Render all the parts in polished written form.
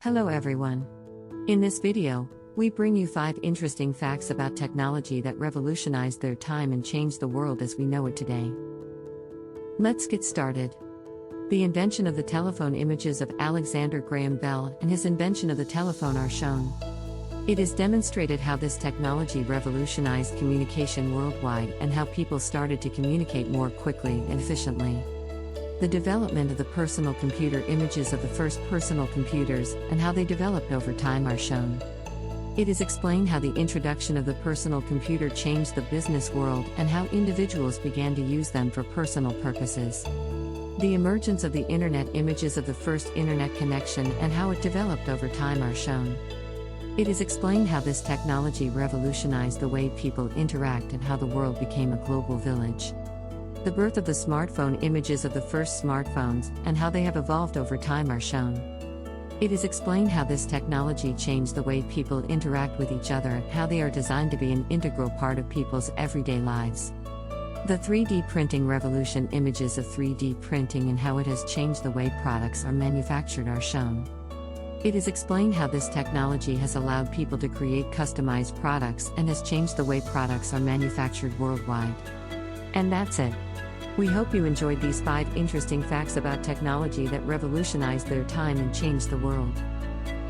Hello everyone. In this video, we bring you 5 interesting facts about technology that revolutionized their time and changed the world as we know it today. Let's get started. The invention of the telephone. Images of Alexander Graham Bell and his invention of the telephone are shown. It is demonstrated how this technology revolutionized communication worldwide and how people started to communicate more quickly and efficiently. The development of the personal computer. Images of the first personal computers and how they developed over time are shown. It is explained how the introduction of the personal computer changed the business world and how individuals began to use them for personal purposes. The emergence of the internet. Images of the first internet connection and how it developed over time are shown. It is explained how this technology revolutionized the way people interact and how the world became a global village. The birth of the smartphone. Images of the first smartphones and how they have evolved over time are shown. It is explained how this technology changed the way people interact with each other and how they are designed to be an integral part of people's everyday lives. The 3D printing revolution. Images of 3D printing and how it has changed the way products are manufactured are shown. It is explained how this technology has allowed people to create customized products and has changed the way products are manufactured worldwide. And that's it. We hope you enjoyed these 5 interesting facts about technology that revolutionized their time and changed the world.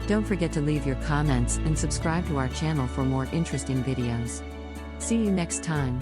Don't forget to leave your comments and subscribe to our channel for more interesting videos. See you next time.